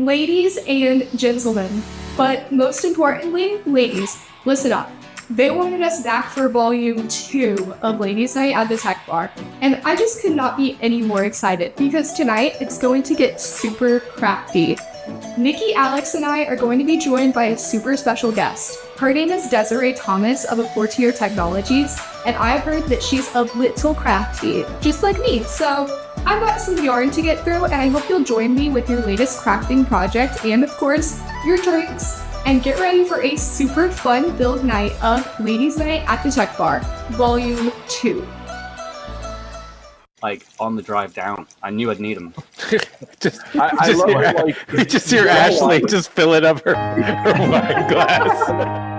Ladies and gentlemen, but most importantly, ladies, listen up. They wanted us back for volume 2 of Ladies Night at the Tech Bar, and I just could not be any more excited because tonight it's going to get super crafty. Nikky, Alex, and I are going to be joined by a super special guest. Her name is Desraie Thomas of Aportio Technologies, and I've heard that she's a little crafty, just like me, so I've got some yarn to get through, and I hope you'll join me with your latest crafting project and, of course, your drinks. And get ready for a super fun build night of Ladies Night at the Tech Bar, Volume 2. Like, on the drive down. I knew I'd need them. I love it. Like, just hear Ashley just filling up her wine glass.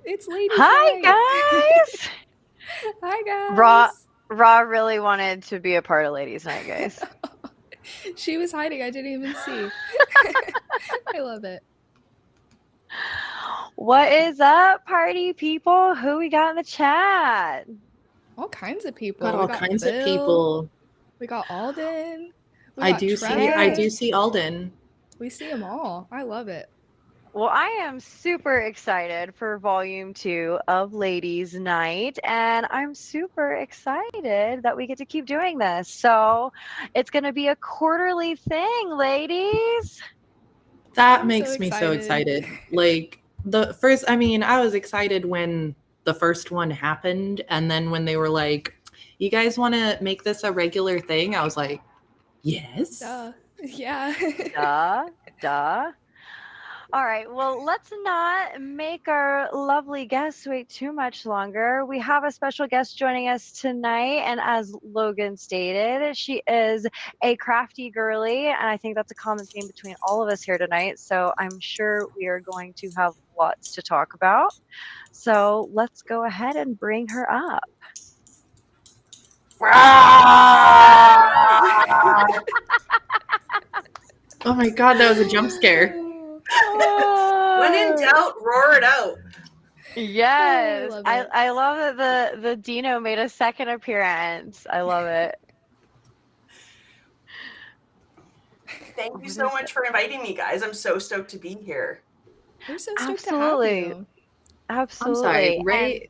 It's Ladies Hi, Night. guys. Hi, guys. Raw really wanted to be a part of Ladies Night, guys. She was hiding. I didn't even see. I love it. What is up, party people? Who we got in the chat? All kinds of people. Got all kinds of Phil, people. We got Alden. We I got do Trevor. see Alden. We see them all. I love it. Well, I am super excited for volume 2 of Ladies Night, and I'm super excited that we get to keep doing this. So it's going to be a quarterly thing, ladies. That I'm makes so me so excited. excited. Like I was excited when the first one happened, and then when they were like, "You guys want to make this a regular thing?" I was like, "Yes." Yeah. Duh. All right, well, let's not make our lovely guests wait too much longer. We have a special guest joining us tonight, and as Logan stated, she is a crafty girly, and I think that's a common theme between all of us here tonight, so I'm sure we are going to have lots to talk about. So let's go ahead and bring her up. Oh my god, that was a jump scare. When in doubt, roar it out. Yes, Oh, I love that the Dino made a second appearance. I love it. Thank you so much for inviting me, guys. I'm so stoked to be here. We're so stoked Absolutely. to have you. Absolutely. I'm sorry,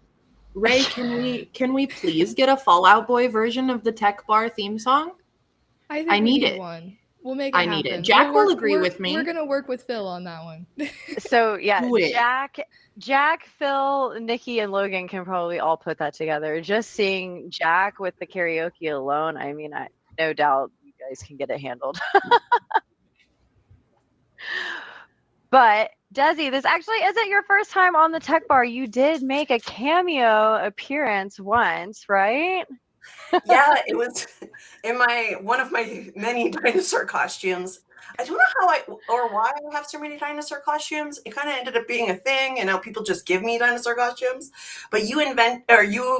Ray, can we please get a Fallout Boy version of the Tech Bar theme song? I think I we need need it. one. We'll make it I happen. need it. Jack will agree with me. We're gonna work with Phil on that one. So yeah, Do it. Jack, Phil, Nikki, and Logan can probably all put that together. Just seeing Jack with the karaoke alone, I mean, no doubt you guys can get it handled. But Desi, this actually isn't your first time on the Tech Bar. You did make a cameo appearance once, right? Yeah, it was in one of my many dinosaur costumes. I don't know how or why I have so many dinosaur costumes. It kind of ended up being a thing, and now people just give me dinosaur costumes. But you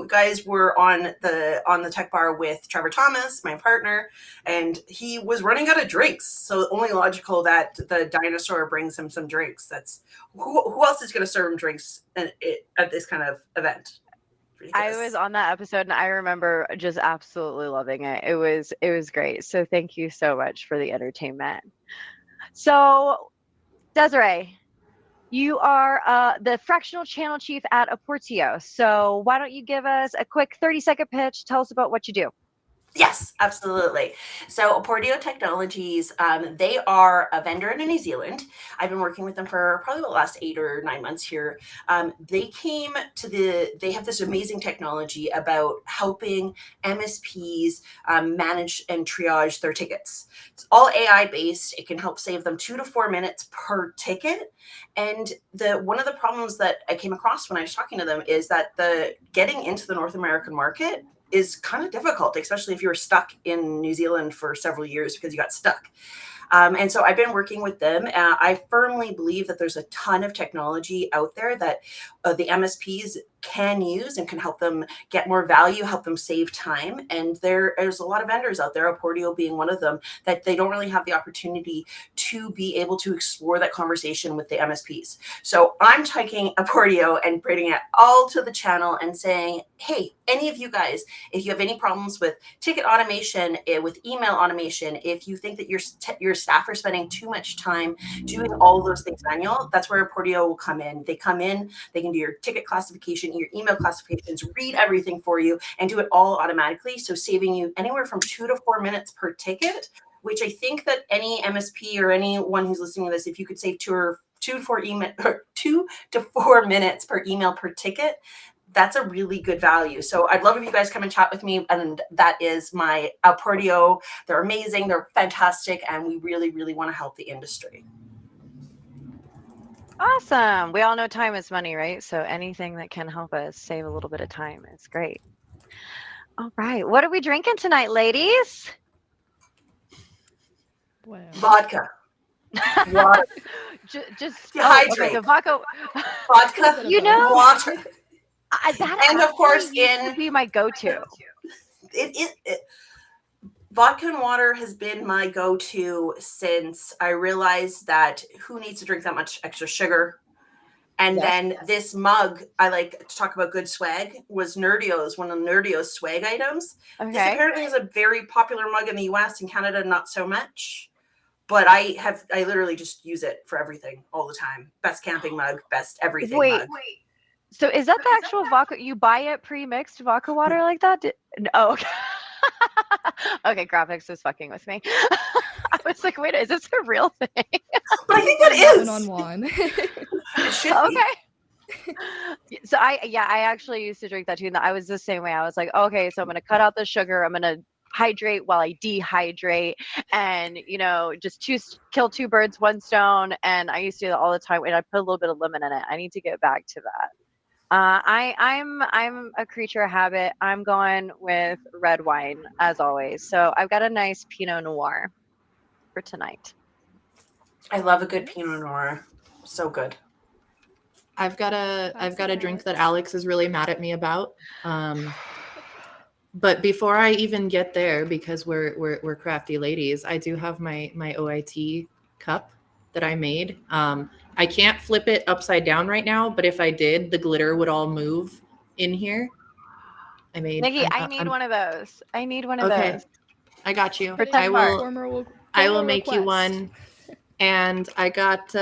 guys were on the Tech Bar with Trevor Thomas, my partner, and he was running out of drinks. So only logical that the dinosaur brings him some drinks. That's who else is going to serve him drinks at this kind of event? I was on that episode and I remember just absolutely loving it. It was great. So thank you so much for the entertainment. So Desraie, you are the fractional channel chief at Aportio. So why don't you give us a quick 30-second pitch? Tell us about what you do. Yes, absolutely. So Aportio Technologies, they are a vendor in New Zealand. I've been working with them for probably the last 8 or 9 months here. They have this amazing technology about helping MSPs manage and triage their tickets. It's all AI based. It can help save them 2 to 4 minutes per ticket. And one of the problems that I came across when I was talking to them is that the getting into the North American market is kind of difficult, especially if you were stuck in New Zealand for several years because you got stuck. And so I've been working with them. I firmly believe that there's a ton of technology out there that the MSPs can use and can help them get more value, help them save time. And there's a lot of vendors out there, Aportio being one of them, that they don't really have the opportunity to be able to explore that conversation with the MSPs. So I'm taking Aportio and bringing it all to the channel and saying, hey, any of you guys, if you have any problems with ticket automation, with email automation, if you think that your staff are spending too much time doing all of those things manual, that's where Aportio will come in. They come in, they can do your ticket classification, your email classifications, read everything for you, and do it all automatically. So saving you anywhere from 2 to 4 minutes per ticket, which I think that any MSP or anyone who's listening to this, if you could save 2 to 4 minutes per email per ticket, that's a really good value. So I'd love if you guys come and chat with me. And that is my Aportio. They're amazing. They're fantastic. And we really, really want to help the industry. Awesome. We all know time is money, right? So anything that can help us save a little bit of time is great. All right. What are we drinking tonight, ladies? Wow. Vodka. Water. Just hydrate. The vodka. Vodka. Water. That and of course, used to be my go-to. Vodka and water has been my go-to since I realized that who needs to drink that much extra sugar. And then this mug, I like to talk about good swag, was Nerdio's, one of Nerdio's swag items. Okay. This apparently is a very popular mug in the US. In Canada, not so much. But I literally just use it for everything all the time. Best camping mug, best everything mug. Wait. So is that the actual vodka? You buy it pre-mixed vodka water like that? No. Okay. Okay, graphics is fucking with me. I was like, wait, is this a real thing? But I think it is. One-on-one. It should be. So I actually used to drink that too. And I was the same way. I was like, okay, so I'm gonna cut out the sugar. I'm gonna hydrate while I dehydrate, and just kill 2 birds, 1 stone. And I used to do that all the time. And I put a little bit of lemon in it. I need to get back to that. I'm a creature of habit. I'm going with red wine as always. So I've got a nice Pinot Noir for tonight. I love a good Pinot Noir. So good. I've got a drink that Alex is really mad at me about. But before I even get there, because we're crafty ladies, I do have my OIT cup that I made. I can't flip it upside down right now, but if I did, the glitter would all move in here. Nikky, I need one of those. I need one of those. I got you. I will make you one. And I got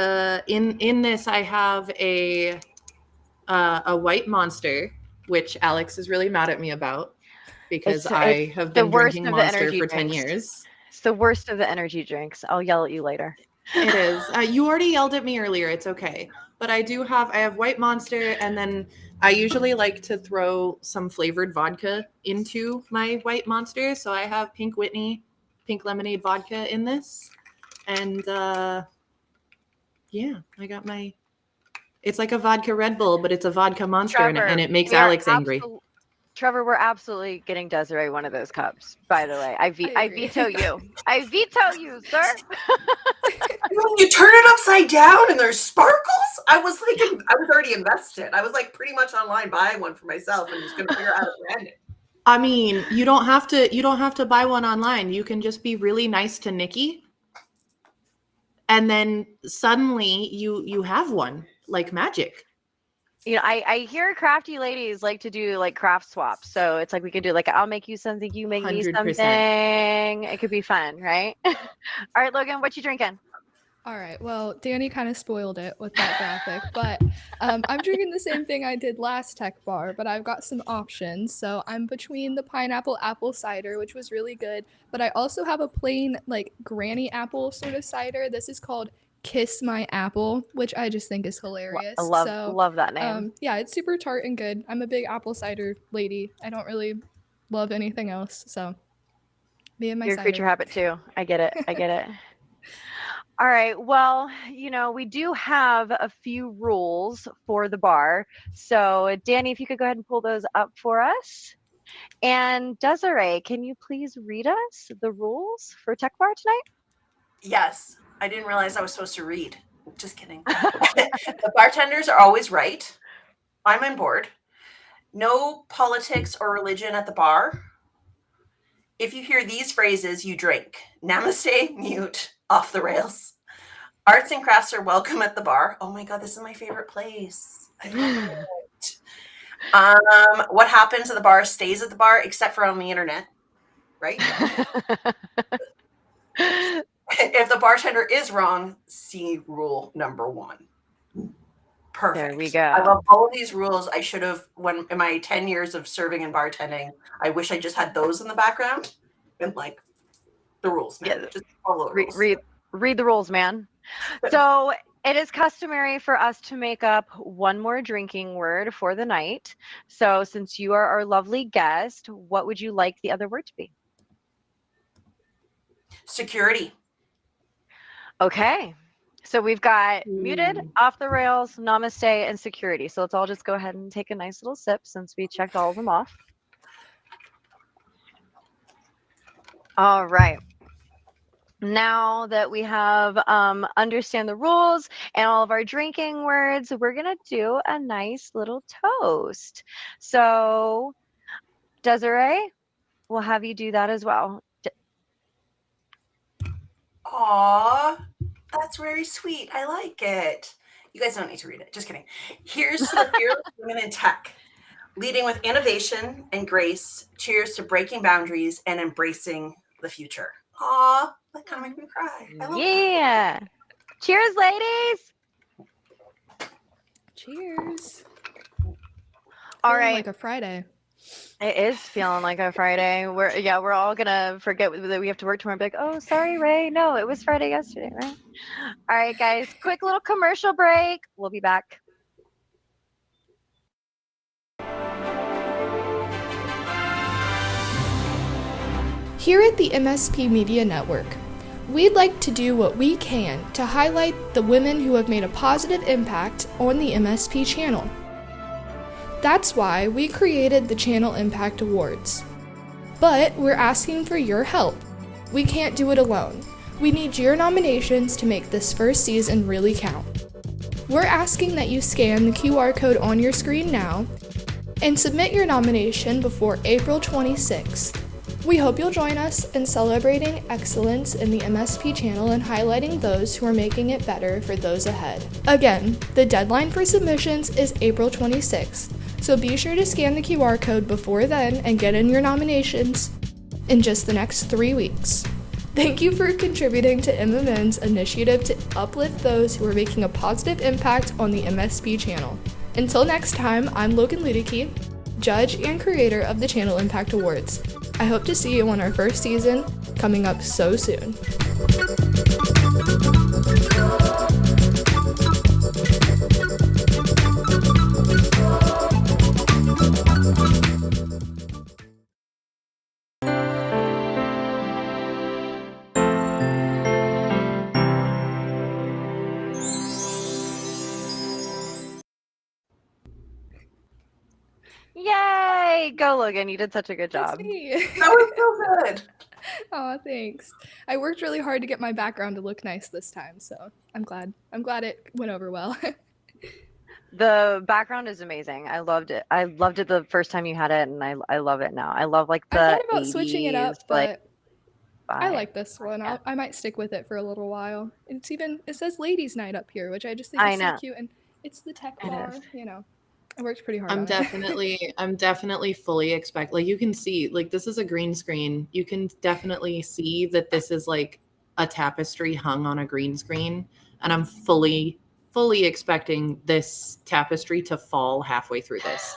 in this I have a white monster, which Alex is really mad at me about because I have been drinking Monster for 10 years. It's the worst of the energy drinks. I'll yell at you later. It is. You already yelled at me earlier. It's okay. But I have white monster, and then I usually like to throw some flavored vodka into my white monster. So I have pink Whitney, pink lemonade vodka in this. And I got it's like a vodka Red Bull, but it's a vodka monster, Trevor, and it makes Alex angry. Trevor, we're absolutely getting Desraie one of those cups, by the way. I veto you. I veto you, sir. When you turn it upside down and there's sparkles, I was already invested. I was like pretty much online buying one for myself and just gonna figure out how to brand it. I mean, you don't have to buy one online. You can just be really nice to Nikky. And then suddenly you have one like magic. I hear crafty ladies like to do like craft swaps. So it's like we could do like I'll make you something, you make 100%. Me something. It could be fun, right? All right, Logan, what you drinking? All right. Well, Danny kind of spoiled it with that graphic, but I'm drinking the same thing I did last tech bar, but I've got some options. So I'm between the pineapple apple cider, which was really good, but I also have a plain like granny apple sort of cider. This is called Kiss My Apple, which I just think is hilarious. I love So love that name. yeah, it's super tart and good. I'm a big apple cider lady. I don't really love anything else. So me and my You're a creature cider. habit too. I get it. I get it. All right. Well, we do have a few rules for the bar. So, Danny, if you could go ahead and pull those up for us. And Desiree, can you please read us the rules for Tech Bar tonight? Yes, I didn't realize I was supposed to read. Just kidding. The bartenders are always right. I'm on board. No politics or religion at the bar. If you hear these phrases, you drink. Namaste, mute, off the rails. Arts and crafts are welcome at the bar. Oh my God, this is my favorite place. I love it. What happens at the bar stays at the bar, except for on the internet, right? If the bartender is wrong, see rule number 1. Perfect. There we go. I love all of these rules. I should have, when in my 10 years of serving and bartending, I wish I just had those in the background. And like the rules, man. Yeah. Just follow the rules. Read the rules, man. So it is customary for us to make up one more drinking word for the night. So since you are our lovely guest, what would you like the other word to be? Security. Okay. So we've got muted, off the rails, namaste, and security. So let's all just go ahead and take a nice little sip since we checked all of them off. All right. Now that we have understand the rules and all of our drinking words, we're going to do a nice little toast. So Desiree, we'll have you do that as well. Aw, that's very sweet. I like it. You guys don't need to read it. Just kidding. Here's to the fearless women in tech, leading with innovation and grace. Cheers to breaking boundaries and embracing the future. Aw, that kind of makes me cry. I love Yeah. Cheers, ladies. Cheers. All Feeling right. like a Friday. It is feeling like a Friday. We're all gonna forget that we have to work tomorrow. Be like, oh, sorry, Ray. No, it was Friday yesterday, right? All right, guys. Quick little commercial break. We'll be back. Here at the MSP Media Network, we'd like to do what we can to highlight the women who have made a positive impact on the MSP channel. That's why we created the Channel Impact Awards. But we're asking for your help. We can't do it alone. We need your nominations to make this first season really count. We're asking that you scan the QR code on your screen now and submit your nomination before April 26th. We hope you'll join us in celebrating excellence in the MSP channel and highlighting those who are making it better for those ahead. Again, the deadline for submissions is April 26th, so be sure to scan the QR code before then and get in your nominations in just the next 3 weeks. Thank you for contributing to MMN's initiative to uplift those who are making a positive impact on the MSP channel. Until next time, I'm Logan Luedike, judge and creator of the Channel Impact Awards. I hope to see you on our first season, coming up so soon. Yay! Go, Logan. You did such a good That's job. me. That was so good. Aw, thanks. I worked really hard to get my background to look nice this time, so I'm glad it went over well. The background is amazing. I loved it. I loved it the first time you had it, and I love it now. I love like the I thought about switching it up, 80s, but I vibe. like this one. Yeah. I might stick with it for a little while. It says ladies' night up here, which I just think I is know. so cute, and it's the tech It bar. is. I worked pretty hard. I'm on definitely fully expect, like, you can see, like, this is a green screen. You can definitely see that this is like a tapestry hung on a green screen, and I'm fully expecting this tapestry to fall halfway through this.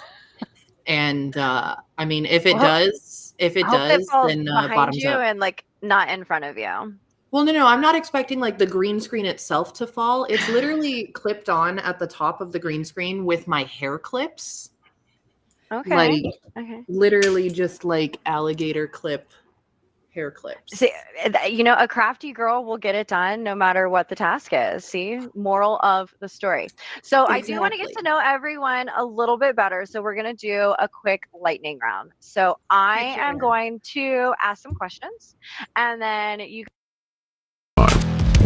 And I mean, if it Well, does, I hope it falls then behind bottoms you up. and like not in front of you. Well, no, I'm not expecting like the green screen itself to fall. It's literally clipped on at the top of the green screen with my hair clips. Okay. Like Okay. literally just like alligator clip hair clips. See, you know, a crafty girl will get it done no matter what the task is. See, moral of the story. So I do want to get to Exactly. know everyone a little bit better. So we're going to do a quick lightning round. So I Heck am yeah. going to ask some questions, and then you.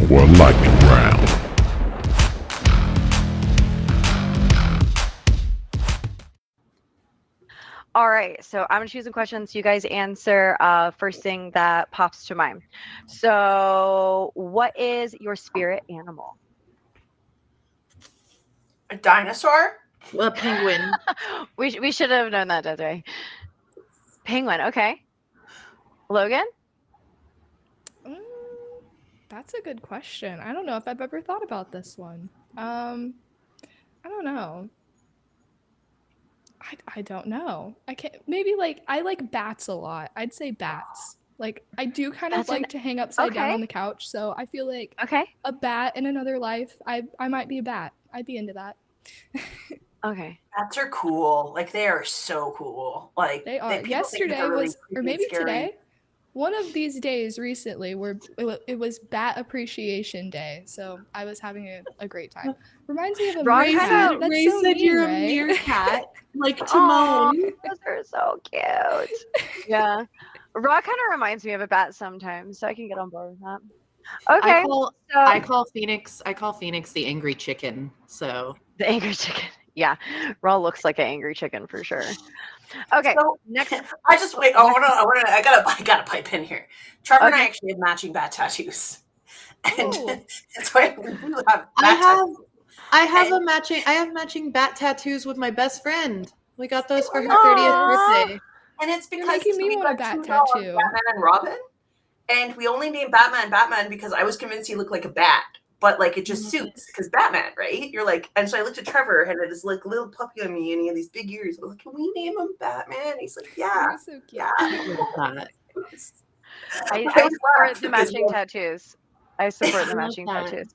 One lightning round. All right, so I'm gonna choose some questions. You guys answer first thing that pops to mind. So, what is your spirit animal? A dinosaur? A penguin. we should have known that, Desraie. Penguin. Okay. Logan. That's a good question. I don't know if I've ever thought about this one. I don't know. I don't know. I can't. Maybe like I like bats a lot. I'd say bats. Like I do kind of That's like to hang upside down okay. on the couch, so I feel like Okay. a bat in another life. I might be a bat. I'd be into that. Okay. Bats are cool. Like they are so cool. Like They are. people think Yesterday they're really was, or creepy and maybe scary. today, one of these days recently where it was Bat Appreciation Day, so I was having a great time. Reminds me of a Ray meerkat. said- That's Ray so said mean, you're Ray. a meerkat, like Aw, Timon. those are so cute. Yeah. Raw kind of reminds me of a bat sometimes, so I can get on board with that. Okay. I call Phoenix the angry chicken. So The angry chicken. Yeah, Raw looks like an angry chicken for sure. Okay, So, next. I just wait. I gotta pipe in here. Trevor and I Okay. actually have matching bat tattoos, and Oh. that's why we do have bat tattoos. I have matching bat tattoos with my best friend. We got those for her Aw. 30th birthday. And it's You're because making me we want a got bat two dogs, tattoo. Batman and Robin, and we only named Batman because I was convinced he looked like a bat, but like it just suits because Batman, right? You're like, and so I looked at Trevor and it is like little puppy on me, and he had these big ears. I was like, can we name him Batman? He's like, yeah, You're so cute. yeah. I I support laughed the because matching tattoos. I support the I love matching that. tattoos.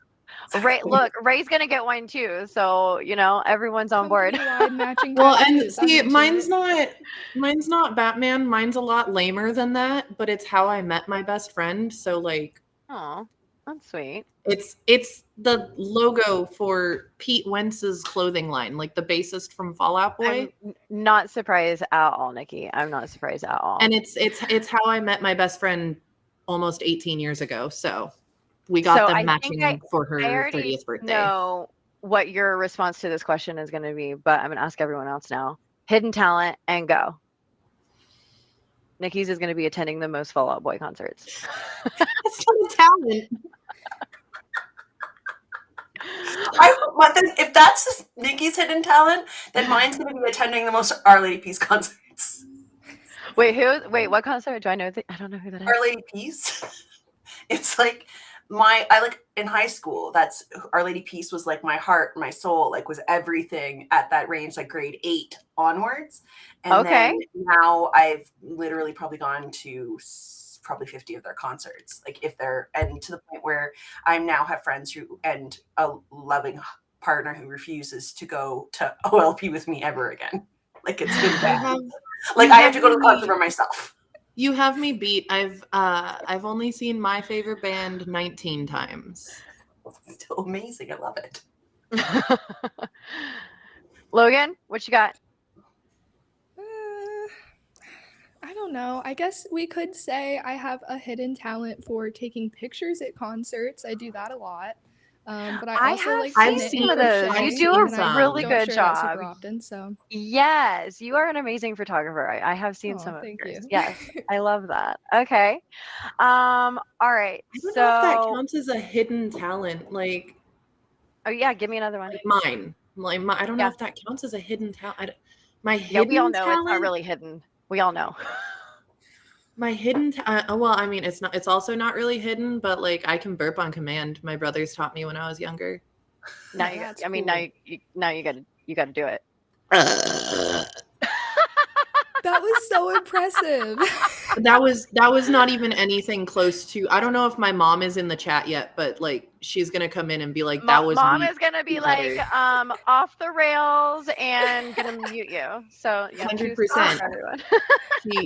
Look, Ray's gonna get one too, so you know everyone's on board. Company-wide matching Well, and tattoos. I'm see, into mine's it. not Batman. Mine's a lot lamer than that, but it's how I met my best friend. So like, Oh, that's sweet. it's the logo for Pete Wentz's clothing line, like the bassist from Fall Out Boy. I'm not surprised at all, Nikki. I'm not surprised at all. And it's how I met my best friend almost 18 years ago. So we got So them I matching think for her I already 30th birthday. know what your response to this question is going to be, but I'm going to ask everyone else now. Hidden talent and go. Nikki's is going to be attending the most Fall Out Boy concerts. That's not a talent. If that's Nikki's hidden talent, then mine's going to be attending the most Our Lady Peace concerts. Wait, what concert? Do I know? I don't know who that is. Our Lady Peace. It's like I like in high school. That's Our Lady Peace was like my heart, my soul, like was everything at that range, like grade 8 onwards. And then now I've literally probably gone to probably 50 of their concerts, like if they're, and to the point where I now have friends who and a loving partner who refuses to go to OLP with me ever again. Like it's been bad. Like I have to go to the concert by myself. You have me beat. I've only seen my favorite band 19 times. It's still amazing. I love it. Logan, what you got? I don't know. I guess we could say I have a hidden talent for taking pictures at concerts. I do that a lot. But I also have like seen to knit some of and those. crochet, You do a and I really don't good share that super job. often, so. Yes, you are an amazing photographer. I have seen Oh, some of thank yours. you. Yes, I love that. Okay. All right. I don't know if that counts as a hidden talent. Like, oh yeah, give me another one. like mine. Like I don't know if that counts as a hidden talent. My hidden we all know talent. it's not really hidden. We all know. My hidden, well, I mean, it's also not really hidden, but like I can burp on command. My brothers taught me when I was younger. Now you That's I mean, cool. now you got to do it. That was so impressive. That was not even anything close to. I don't know if my mom is in the chat yet, but like she's gonna come in and be like, "That was Mom me." is gonna be better. like off the rails and gonna mute you. So yeah, 100%. everyone.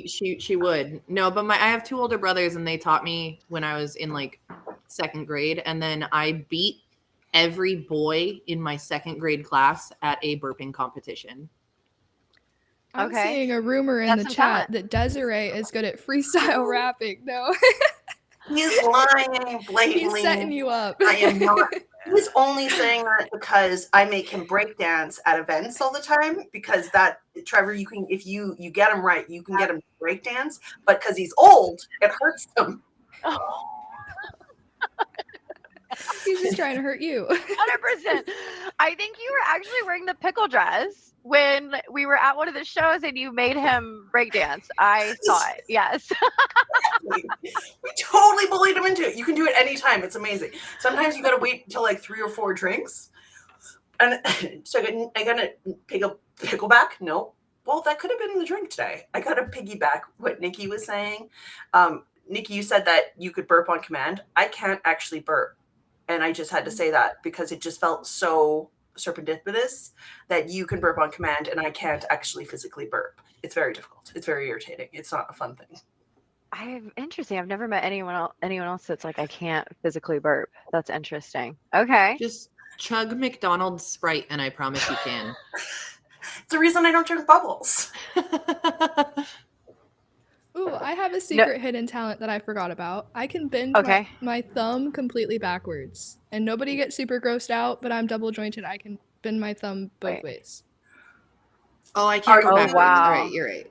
She would. No, but I have two older brothers and they taught me when I was in like second grade, and then I beat every boy in my second grade class at a burping competition. I'm Okay. seeing a rumor in That's the some chat talent. that Desraie is good at freestyle rapping. No, He's lying blatantly. he's setting you up. I am not. He's only saying that because I make him break dance at events all the time. Because that, Trevor, you can, if you get him right, you can get him to break dance. But because he's old, it hurts him. He's just trying to hurt you. 100%. I think you were actually wearing the pickle dress when we were at one of the shows and you made him breakdance. I saw it. Yes. We totally bullied him into it. You can do it anytime. It's amazing. Sometimes you got to wait until like 3 or 4 drinks. And so I got to pickleback. No. Well, that could have been the drink today. I got to piggyback what Nikki was saying. Nikki, you said that you could burp on command. I can't actually burp. And I just had to say that because it just felt so serendipitous that you can burp on command and I can't actually physically burp. It's very difficult. It's very irritating. It's not a fun thing. Interesting. I've never met anyone else that's like, I can't physically burp. That's interesting. Okay. Just chug McDonald's Sprite and I promise you can. It's the reason I don't drink bubbles. Ooh, I have a secret hidden talent that I forgot about. I can bend my thumb completely backwards. And nobody gets super grossed out, but I'm double jointed. I can bend my thumb both ways. Oh, I can't go backwards. Wow. All right, you're right.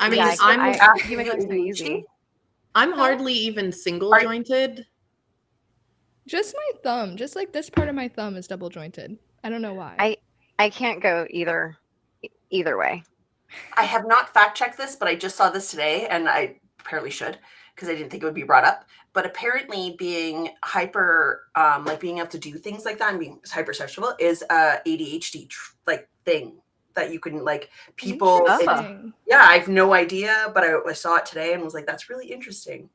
I mean, you make it look so easy. I'm hardly even single jointed. Just my thumb. Just like this part of my thumb is double jointed. I don't know why. I can't go either way. I have not fact checked this, but I just saw this today, and I apparently should because I didn't think it would be brought up. But apparently, being hyper, like being able to do things like that and being hypersexual is a ADHD like thing that you can like people. Yeah, I have no idea, but I saw it today and was like, that's really interesting.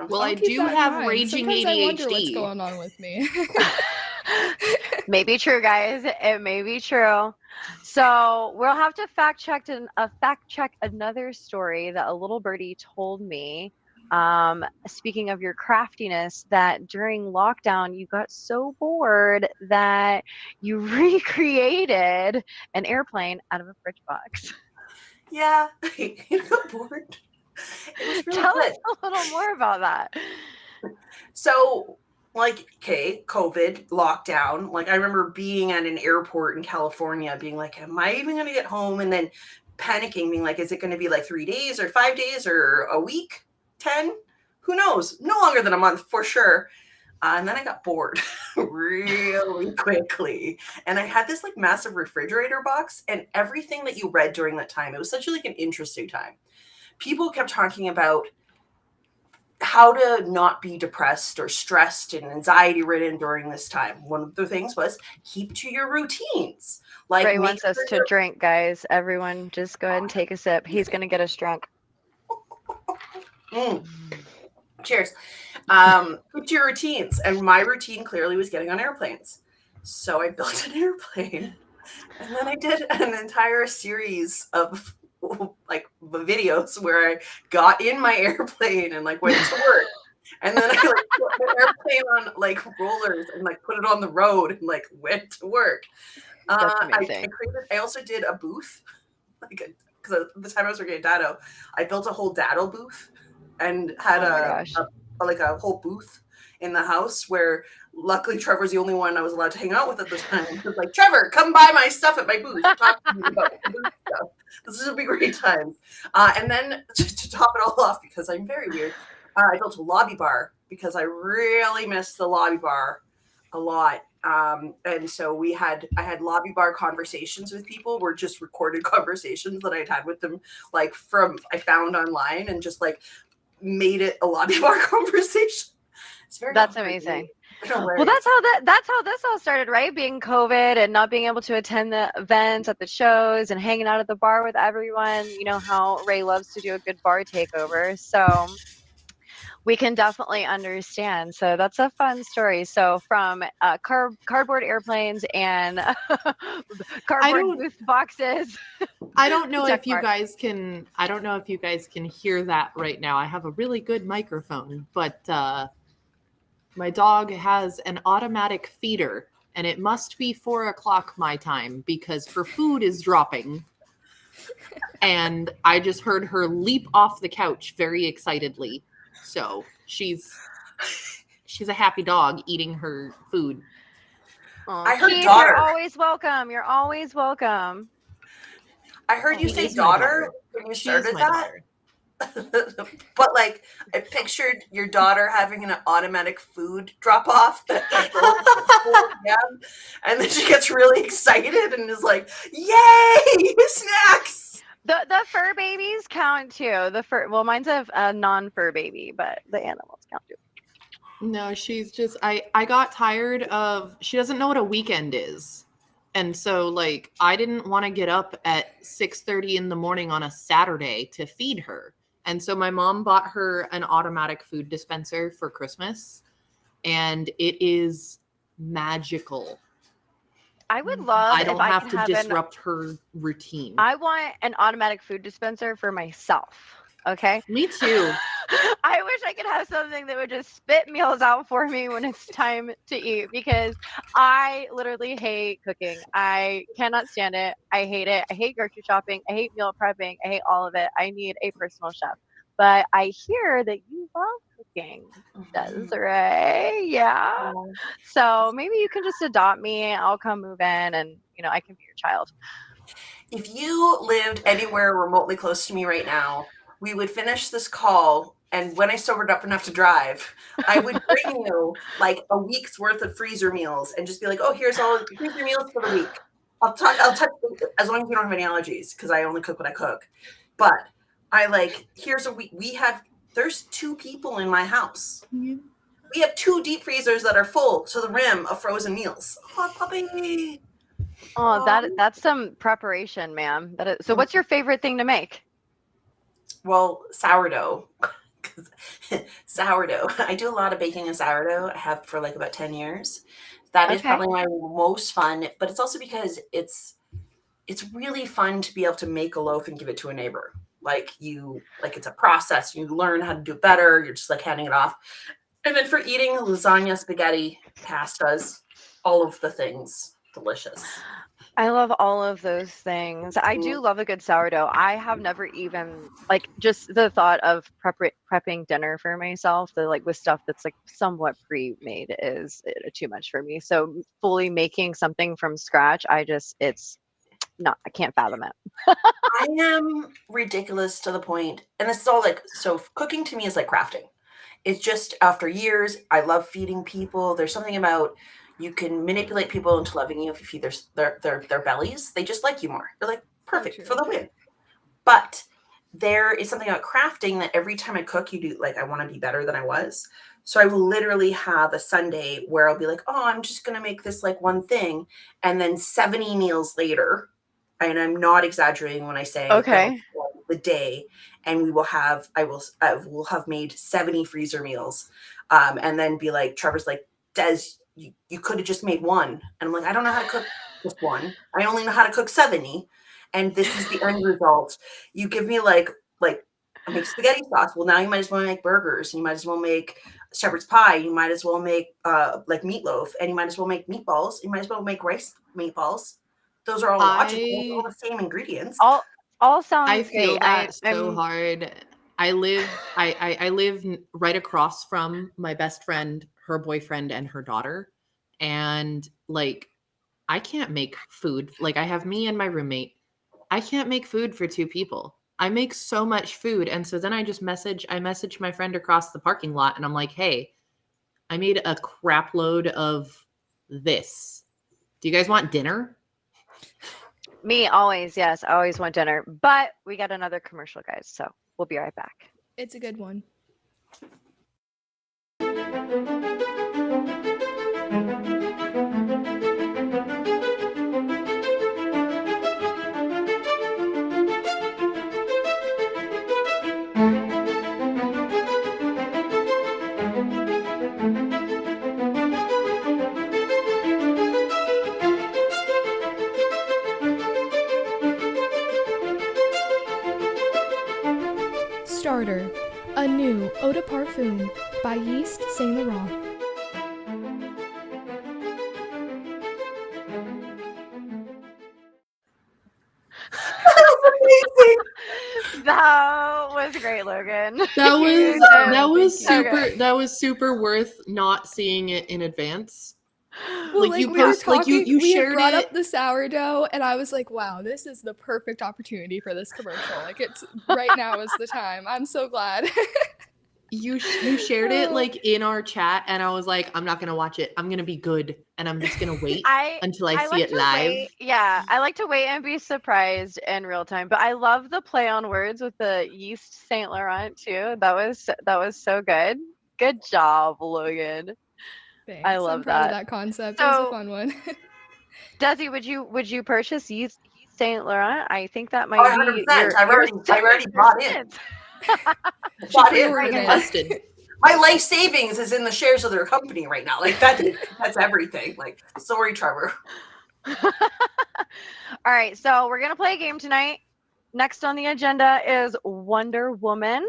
Well, I do have raging ADHD. I wonder what's going on with me. Maybe true, guys. It may be true. So we'll have to fact check another story that a little birdie told me. Speaking of your craftiness, that during lockdown you got so bored that you recreated an airplane out of a fridge box. Yeah, you got bored. It was really Tell good. us a little more about that. So, like, okay, COVID, lockdown. Like, I remember being at an airport in California, being like, am I even going to get home? And then panicking, being like, is it going to be like 3 days or 5 days or a week? 10? Who knows? No longer than a month for sure. And then I got bored really quickly. And I had this like massive refrigerator box and everything that you read during that time. It was such like an interesting time. People kept talking about how to not be depressed or stressed and anxiety ridden during this time. One of the things was keep to your routines. Like Ray wants us to drink, guys. Everyone just go ahead and take a sip. He's going to get us drunk. Cheers. Keep to your routines. And my routine clearly was getting on airplanes. So I built an airplane. And then I did an entire series of like videos where I got in my airplane and like went to work. And then I like put the airplane on like rollers and like put it on the road and like went to work. I also did a booth, like because at the time I was working at Dado, I built a whole Dado booth and had a whole booth in the house where luckily Trevor's the only one I was allowed to hang out with at the time. He was like, Trevor, come buy my stuff at my booth. Talk to me about the booth stuff. This will be great times. And then to top it all off, because I'm very weird, I built a lobby bar because I really missed the lobby bar a lot. And so I had lobby bar conversations with people, were just recorded conversations that I'd had with them, like I found online, and just like made it a lobby bar conversation. It's very That's awkward. amazing. Hilarious. Well, that's how this all started, right? Being COVID and not being able to attend the events at the shows and hanging out at the bar with everyone. You know how Ray loves to do a good bar takeover. So we can definitely understand. So that's a fun story. So from cardboard airplanes and cardboard booth boxes. I don't know Tech if you part. guys can. I don't know if you guys can hear that right now. I have a really good microphone, but my dog has an automatic feeder, and it must be 4 o'clock my time because her food is dropping. And I just heard her leap off the couch very excitedly. So she's a happy dog eating her food. I heard Keith, daughter. you're always welcome. You're always welcome. I heard you She say is my daughter daughter. when you She is started my that. daughter. But like, I pictured your daughter having an automatic food drop off at like 4 p.m. and then she gets really excited and is like, "Yay, snacks!" The fur babies count too. Well, mine's a non-fur baby, but the animals count too. No, she's just I got tired of she doesn't know what a weekend is. And so like I didn't want to get up at 6:30 in the morning on a Saturday to feed her. And so my mom bought her an automatic food dispenser for Christmas, and it is magical. I would love I don't if I have could to have disrupt her routine. I want an automatic food dispenser for myself. Okay. Me too. I wish I could have something that would just spit meals out for me when it's time to eat, because I literally hate cooking. I cannot stand it. I hate it. I hate grocery shopping. I hate meal prepping. I hate all of it. I need a personal chef. But I hear that you love cooking, Desraie. Yeah. So maybe you can just adopt me. I'll come move in, and I can be your child. If you lived anywhere remotely close to me right now, we would finish this call, and when I sobered up enough to drive, I would bring you like a week's worth of freezer meals and just be like, "Oh, here's all here's your meals for the week." I'll touch as long as you don't have any allergies, because I only cook what I cook. But here's a week. There's 2 people in my house. We have 2 deep freezers that are full to the rim of frozen meals. Oh, puppy. Oh, that's some preparation, ma'am. So what's your favorite thing to make? Well, sourdough. Sourdough. I do a lot of baking in sourdough. I have for like about 10 years. That is probably my most fun, but it's also because it's really fun to be able to make a loaf and give it to a neighbor. It's a process. You learn how to do it better. You're just like handing it off. And then for eating, lasagna, spaghetti, pastas, all of the things. Delicious. I love all of those things. I do love a good sourdough. I have never even just the thought of prepping dinner for myself, with stuff that's like somewhat pre-made is too much for me. So fully making something from scratch, I can't fathom it. I am ridiculous to the point, and this is all so cooking to me is like crafting. It's just after years, I love feeding people. There's something about you can manipulate people into loving you if you feed their bellies. They just like you more. They're like, perfect for the win. But there is something about crafting that every time I cook, you do I want to be better than I was. So I will literally have a Sunday where I'll be like, oh, I'm just going to make this one thing. And then 70 meals later, and I'm not exaggerating when I say the day, and I will have made 70 freezer meals. And then be like, Trevor's like, Des, you could have just made one. And I'm like, I don't know how to cook just one. I only know how to cook 70. And this is the end result. You give me I make spaghetti sauce. Well, now you might as well make burgers. And you might as well make shepherd's pie. You might as well make meatloaf. And you might as well make meatballs. You might as well make rice meatballs. Those are all logical, all the same ingredients. All sounds I feel great. that so hard. I live right across from my best friend, her boyfriend, and her daughter. And I can't make food. I have me and my roommate. I can't make food for 2 people. I make so much food. And so then I message my friend across the parking lot, and I'm like, hey, I made a crap load of this. Do you guys want dinner? Me, always, yes. I always want dinner. But we got another commercial, guys. So we'll be right back. It's a good one. Starter, a new eau de parfum by Yeast Saint Laurent. That was great, Logan. That was Okay. that was super worth not seeing it in advance. Well, Like, you we were post- like, you talking, we had shared brought it- up the sourdough, and I was like, wow, this is the perfect opportunity for this commercial. Like, it's right now is the time. I'm so glad. You shared it like in our chat, and I was like, I'm not gonna watch it. I'm gonna be good, and I'm just gonna wait until I see like it to live. wait. Yeah, I like to wait and be surprised in real time. But I love the play on words with the Yeast Saint Laurent too. That was so good. Good job, Logan. Thanks. I love I'm proud that. of that concept. It was So- a fun one. Desi, would you purchase Yeast Saint Laurent? I think that might Oh, be 100%. your I've already bought in. Bought in. pre-ordered it. Invested. My life savings is in the shares of their company right now. Like that's everything. Like, sorry, Trevor. All right, so we're gonna play a game tonight. Next on the agenda is Wonder Woman.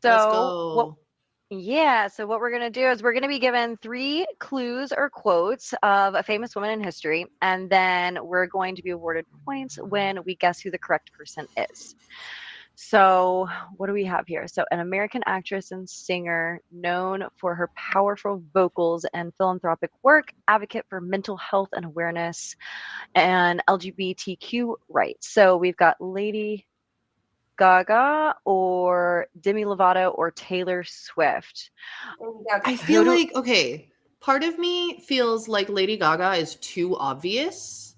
Let's So go. so what we're going to do is we're going to be given 3 clues or quotes of a famous woman in history, and then we're going to be awarded points when we guess who the correct person is. So what do we have here? So an American actress and singer known for her powerful vocals and philanthropic work, advocate for mental health and awareness, and LGBTQ rights. So we've got Lady Gaga or Demi Lovato or Taylor Swift. I feel like, okay, part of me feels like Lady Gaga is too obvious.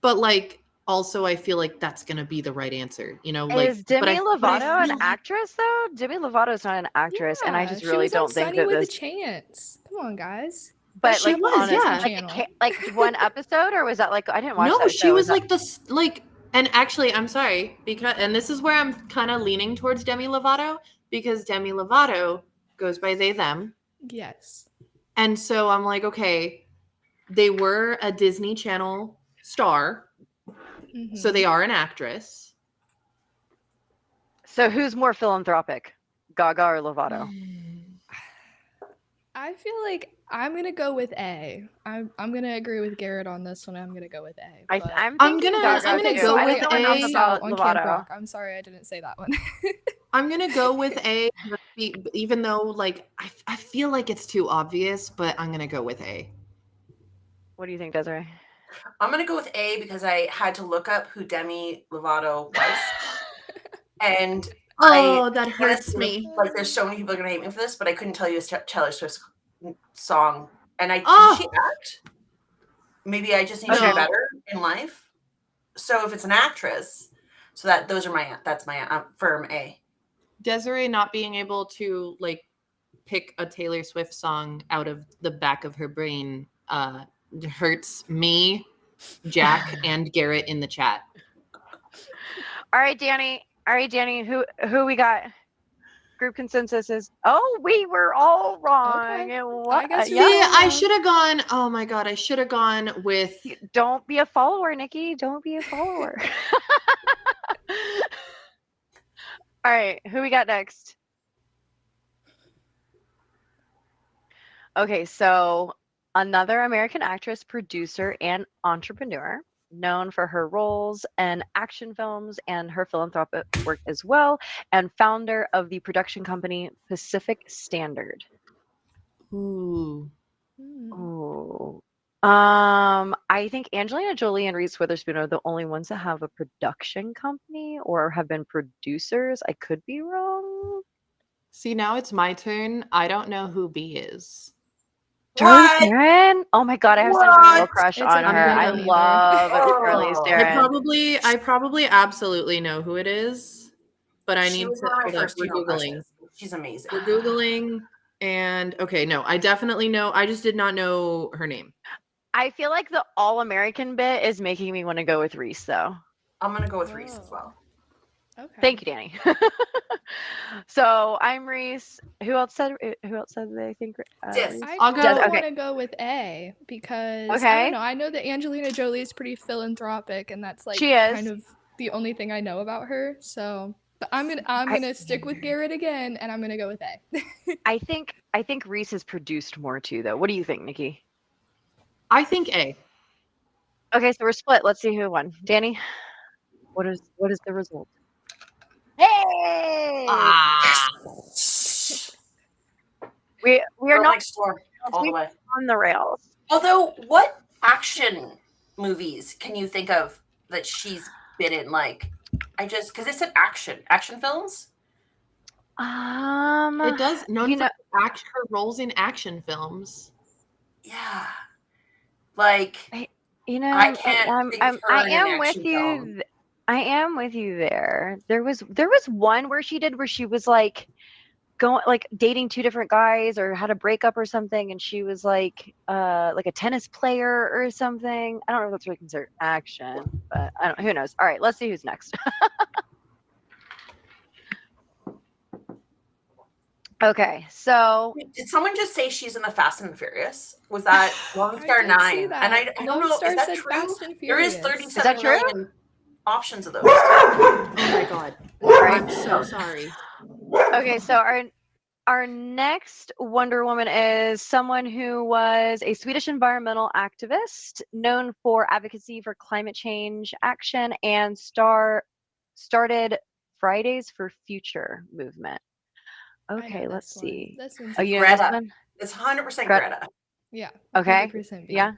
But like, also I feel like that's gonna be the right answer, you know? Like, Is Demi Lovato an feel like- actress though? Demi Lovato's not an actress, and I just she really was on don't think Sunny that with this. a Chance. Come on, guys. But She like, was, on a yeah. channel. like one episode, or was that like I didn't watch No, that she show. was that- like this, like, and actually, I'm sorry, because, and this is where I'm kind of leaning towards Demi Lovato, because Demi Lovato goes by they, them. Yes. And so I'm like, okay, they were a Disney Channel star, so they are an actress. So who's more philanthropic, Gaga or Lovato? I feel like I'm gonna go with A. I'm gonna agree with Garrett on this one. I'm gonna go with A. but- I'm I'm thinking gonna Gaga too. go I with don't know A. enough about on Camp Lovato. Rock. I'm sorry I didn't say that one. I'm gonna go with A, even though like I feel like it's too obvious, but I'm gonna go with A. What do you think, Desiree? I'm gonna go with A because I had to look up who Demi Lovato was. And That hurts me. Like, there's so many people are gonna hate me for this, but I couldn't tell you a Taylor Swift song. And did she act? Maybe I just need to No. be better in life. So if it's an actress, so that's my firm A. Desiree not being able to like pick a Taylor Swift song out of the back of her brain hurts me, Jack, and Garrett in the chat. All right, Danny. Who we got? Group consensus is we were all wrong. Okay. And I guess See, you're yeah. wrong. I should have gone. Oh my god, I should have gone with. Don't be a follower, Nikki. Don't be a follower. All right, who we got next? Okay, so another American actress, producer, and entrepreneur, known for her roles in action films and her philanthropic work as well, and founder of the production company Pacific Standard. Ooh. Oh. I think Angelina Jolie and Reese Witherspoon are the only ones that have a production company or have been producers. I could be wrong. See, now it's my turn. I don't know who B is. Charlie What? Theron? Oh my god, I have such a real What? crush It's on okay, her. I don't either. love Oh. Charlize Theron. I probably absolutely know who it is, but I She need was to one of my hold up. first We're female Googling. crushes. She's amazing. We're Googling, and okay, no, I definitely know. I just did not know her name. I feel like the all-American bit is making me want to go with Reese, though. I'm gonna go with Reese as well. Okay. Thank you, Danny. So I'm Reese. Who else said they think? Yes. Reese? I I'll kind go- of okay. want to go with A because I Okay. don't know. I know that Angelina Jolie is pretty philanthropic, and that's like She is. kind of the only thing I know about her. So, but I'm gonna stick with Garrett again, and I'm gonna go with A. I think Reese has produced more too, though. What do you think, Nikki? I think A. Okay, so we're split. Let's see who won. Danny, what is the result? Hey! We are Girl not Next Door, all the way. on the rails. Although, what action movies can you think of that she's been in? Like, because it said action films. It does. Known you for know, her roles in action films. Yeah, like you know, I can't think of her I in am an with action you. film. I am with you there. There was one where she was like going like dating two different guys or had a breakup or something, and she was like a tennis player or something. I don't know if that's really considered action, but I don't. Who knows? All right, let's see who's next. Okay, so Did someone just say she's in the Fast and the Furious? Was that Lone I Star did see 9? that. And I don't Lone know, Star is that said true? Fast and There is Furious. 37 that true? million options of those. Oh my god. Right. I'm so sorry. Okay, so our next Wonder Woman is someone who was a Swedish environmental activist known for advocacy for climate change action and started Fridays for Future movement. I Okay, know let's this one. see. This one's Oh, you know this Greta. one? It's 100% Greta. Greta. Yeah. Okay. 100% B. Yeah.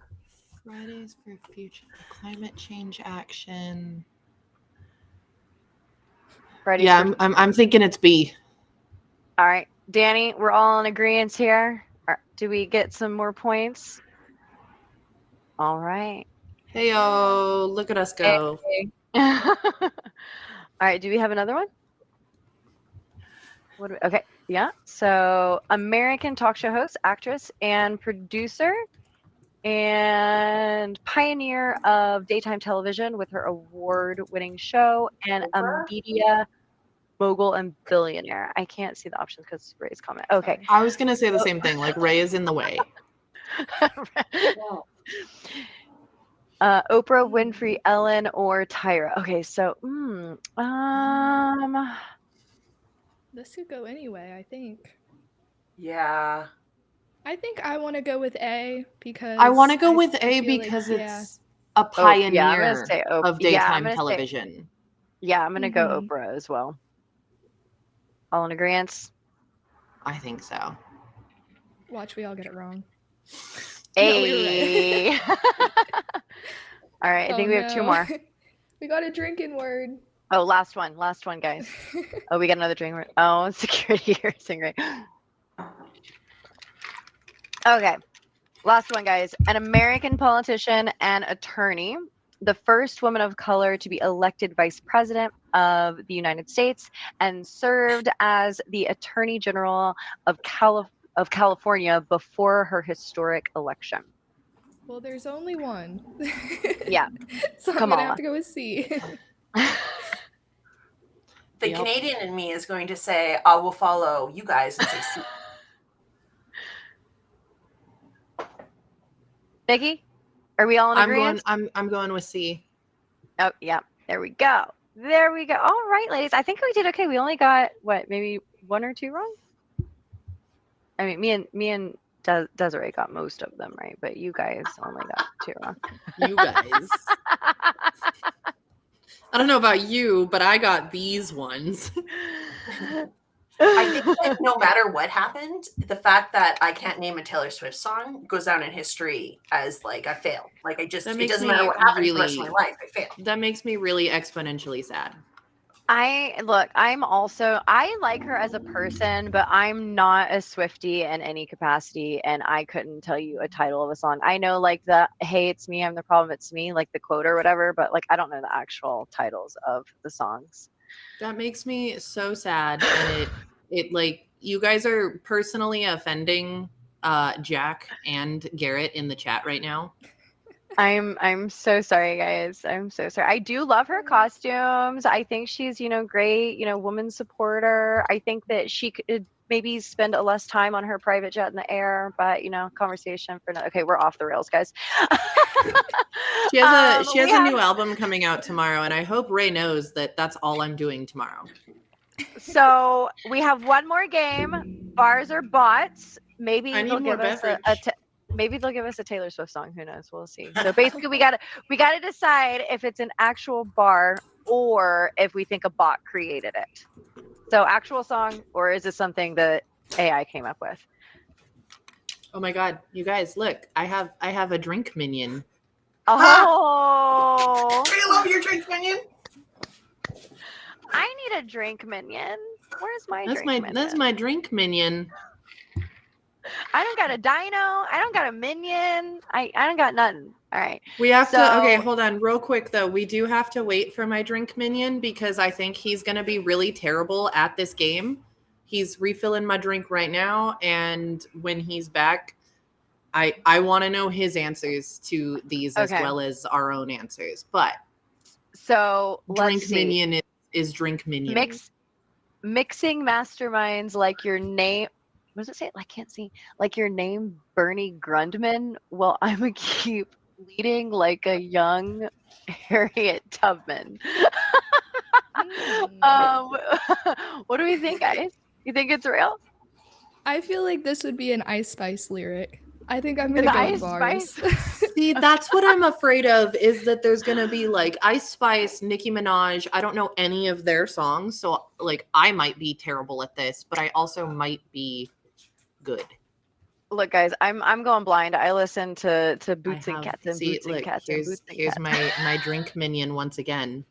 Fridays for Future climate change action. Fridays Yeah, for I'm thinking it's B. All right, Danny, we're all in agreement here. Do we get some more points? All right. Heyo, look at us go. All right, do we have another one? Okay, yeah. So, American talk show host, actress, and producer, and pioneer of daytime television with her award-winning show, and a media mogul and billionaire. I can't see the options because Ray's comment. Okay. I was gonna say the same thing. Like Ray is in the way. Oprah Winfrey, Ellen, or Tyra. Okay, so This could go anyway, I think. Yeah. I think I want to go with A because I want to go with I A feel because like, it's a I'm pioneer gonna say of daytime television. I'm gonna go Mhm. Oprah as well. All in agreement? I think so. Watch, we all get it wrong. Hey. No, we were right. All right, I think we have two more. We got a drinking word. Oh, last one, guys. Oh, we got another drink word. Oh, security here, great. Okay, last one, guys. An American politician and attorney, the first woman of color to be elected vice president of the United States, and served as the Attorney General of California before her historic election. Well, there's only one. Yeah. So I'm Come gonna on. have to go with C. The Yep. Canadian in me is going to say, I will follow you guys and say C. Nikki, are we all in agreement? I'm going with C. Oh, yeah. There we go. There we go. All right, ladies. I think we did okay. We only got maybe one or two wrong. I mean, me and Desiree got most of them right, but you guys only got two wrong. You guys. I don't know about you, but I got these ones. I think that no matter what happened, the fact that I can't name a Taylor Swift song goes down in history as like I failed. Like it doesn't matter what happened for the rest of my life. I failed. That makes me really exponentially sad. I like her as a person, but I'm not a Swiftie in any capacity, and I couldn't tell you a title of a song. I know like the "Hey, it's me, I'm the problem, it's me," like the quote or whatever, but like I don't know the actual titles of the songs. That makes me so sad, and it like you guys are personally offending Jack and Garrett in the chat right now. I'm so sorry, guys. I'm so sorry. I do love her costumes. I think she's, great, woman supporter. I think that she could maybe spend a less time on her private jet in the air, but conversation for no. Okay, we're off the rails, guys. She has a new album coming out tomorrow, and I hope Ray knows that that's all I'm doing tomorrow. So we have one more game, bars or bots. Maybe I need they'll more give us beverage. maybe they'll give us a Taylor Swift song. Who knows? We'll see. So basically, we gotta decide if it's an actual bar or if we think a bot created it. So actual song, or is it something that AI came up with? Oh my god, you guys, look! I have a drink minion. Oh, I love your drink minion. I need a drink minion. Where's my That's drink my minion? that's my drink minion. I don't got a dino. I don't got a minion. I don't got nothing. All right. We have So- to. Okay, hold on, real quick though. We do have to wait for my drink minion because I think he's gonna be really terrible at this game. He's refilling my drink right now, and when he's back, I want to know his answers to these as Okay. well as our own answers. But So drink let's see. minion is drink minion. Mixing masterminds like your name. What does it say? I can't see. Like your name, Bernie Grundman. Well, I'm gonna keep leading like a young Harriet Tubman. What do we think, guys? You think it's real? I feel like this would be an Ice Spice lyric. I think I'm gonna The go Ice with bars. See, that's what I'm afraid of is that there's gonna be like Ice Spice, Nicki Minaj. I don't know any of their songs, so like I might be terrible at this, but I also might be good. Look, guys, I'm going blind. I listen to Boots and Cats and See, Boots and look, Cats and Boots and here's Cats. my drink minion once again.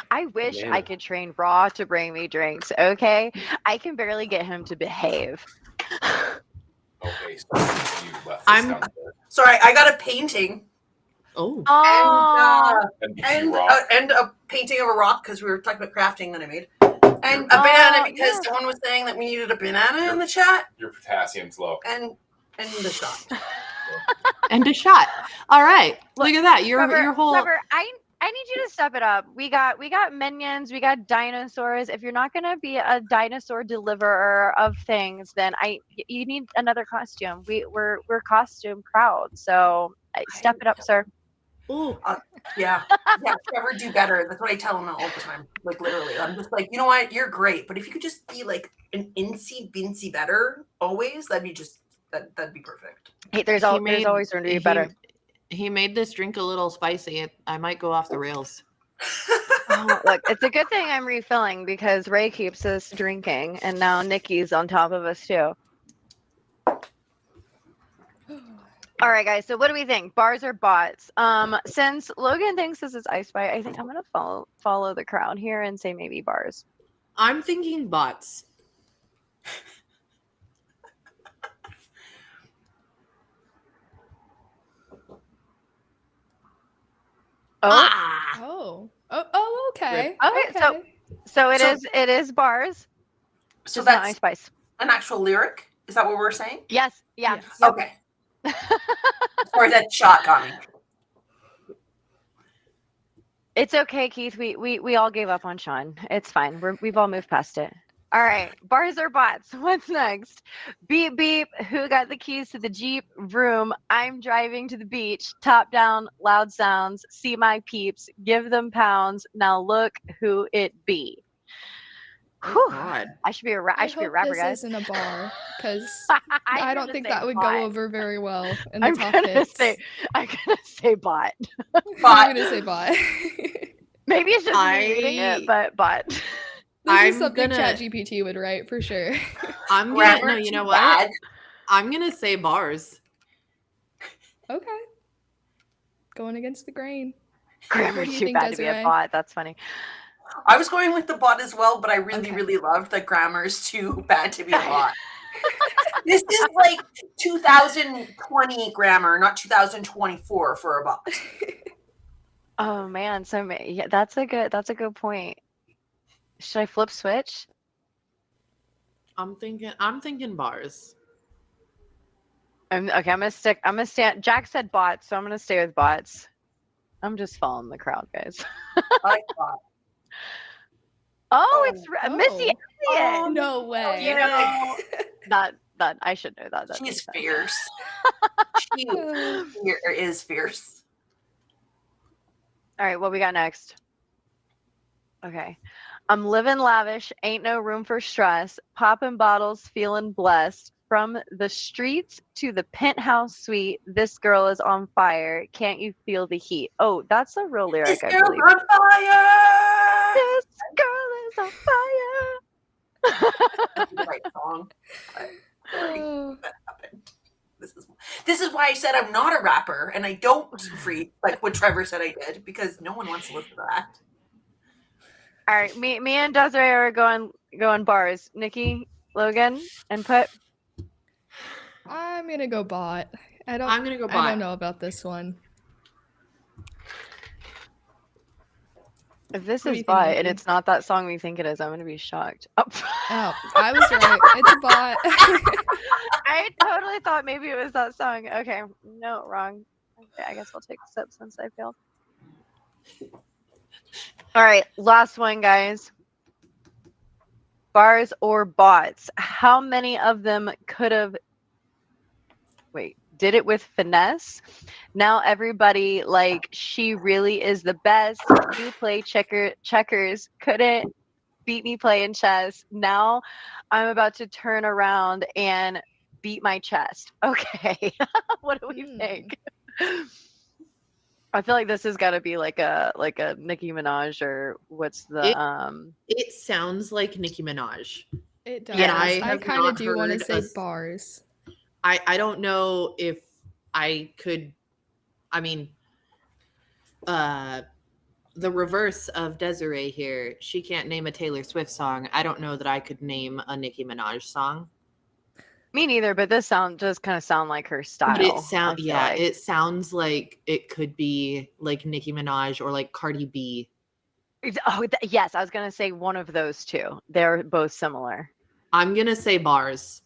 I wish Man. I could train Raw to bring me drinks. Okay, I can barely get him to behave. Okay, so you left I'm- this down there. Sorry, I got a painting Oh, Oh, And rock. and a painting of a rock because we were talking about crafting that I made, and a banana because yeah. someone was saying that we needed a banana in the chat, Your potassium's low. and the shot. and a shot. All right, look at that. Your whole. Trevor, I need you to step it up. We got minions, we got dinosaurs. If you're not gonna be a dinosaur deliverer of things, then you need another costume. We're costume crowd, so step it up, sir. Ooh, Yeah, Trevor, do better. That's what I tell him all the time. Like literally, I'm just like, you know what, you're great, but if you could just be like an incy bincy better always, that'd be perfect. Hey, there's always room to be better. He made this drink a little spicy. I might go off the rails. Oh, look, it's a good thing I'm refilling because Ray keeps us drinking, and now Nikki's on top of us too. All right, guys. So what do we think? Bars or bots? Since Logan thinks this is Ice Spice, I think I'm gonna follow the crowd here and say maybe bars. I'm thinking bots. Oh, Ah! Oh, okay. Okay, so it is bars. So It's not that's Ice Spice. an actual lyric. Is that what we're saying? Yes. Yeah. Yes. Yep. Okay. Or that shot got me. It's okay, Keith. We all gave up on Sean. It's fine. We've all moved past it. All right. Bars or bots? What's next? Beep beep. Who got the keys to the Jeep? Vroom. I'm driving to the beach. Top down. Loud sounds. See my peeps. Give them pounds. Now look who it be. Whew. God. I should be a rapper, this guys. isn't a bar because I'm I don't gonna think say that would bot. go over very well in the I'm top gonna hits. I'm gonna say bot. I'm gonna say bot. Maybe it's just me reading it, but bot. This I'm is something gonna- ChatGPT would write for sure. I'm gonna. Grammar No, you know too what? bad. I'm gonna say bars. Okay. Going against the grain. Grammar's What do you too think, bad to be a Desraie? bot. That's funny. I was going with the bot as well, but I really loved that grammar's too bad to be a bot. This is like 2020 grammar, not 2024 for a bot. Oh man, yeah, that's a good point. Should I flip switch? I'm thinking bars. I'm gonna stand. Jack said bots, so I'm gonna stay with bots. I'm just following the crowd, guys. I like bot. Oh, it's Missy Elliott. No way. You know, That I should know that. That she's makes sense. fierce. She is fierce. All right, what we got next? Okay. I'm living lavish, ain't no room for stress. Popping bottles, feeling blessed. From the streets to the penthouse suite, this girl is on fire. Can't you feel the heat? Oh, that's a real lyric, This I girl's believe. on fire. This girl is on fire. That's the right song. But sorry, Oh. that happened. This is why I said I'm not a rapper, and I don't free like what Trevor said I did, because no one wants to listen to that. All right, me and Desraie are going bars. Nikki, Logan, input. I'm gonna go bot. I'm gonna go bot. I don't know about this one. If this What do is you think, bot and Nikki? it's not that song we think it is, I'm gonna be shocked. Oh. Oh, I was right. It's a bot. I totally thought maybe it was that song. Okay, no, wrong. Okay, I guess I'll take a sip since I failed. All right, last one, guys. Bars or bots? How many of them could have did it with finesse? Now everybody like she really is the best. You play checkers, couldn't beat me playing chess. Now I'm about to turn around and beat my chest. Okay. What do we think? I feel like this has got to be like a Nicki Minaj, or what's the It sounds like Nicki Minaj. It does. And I have kind of not do want to heard say bars. I don't know if I could. I mean, the reverse of Desraie here. She can't name a Taylor Swift song. I don't know that I could name a Nicki Minaj song. Me neither, but this does kind of sound like her style. But it it sounds like it could be like Nicki Minaj or like Cardi B. Yes, I was gonna say one of those two. They're both similar. I'm gonna say bars.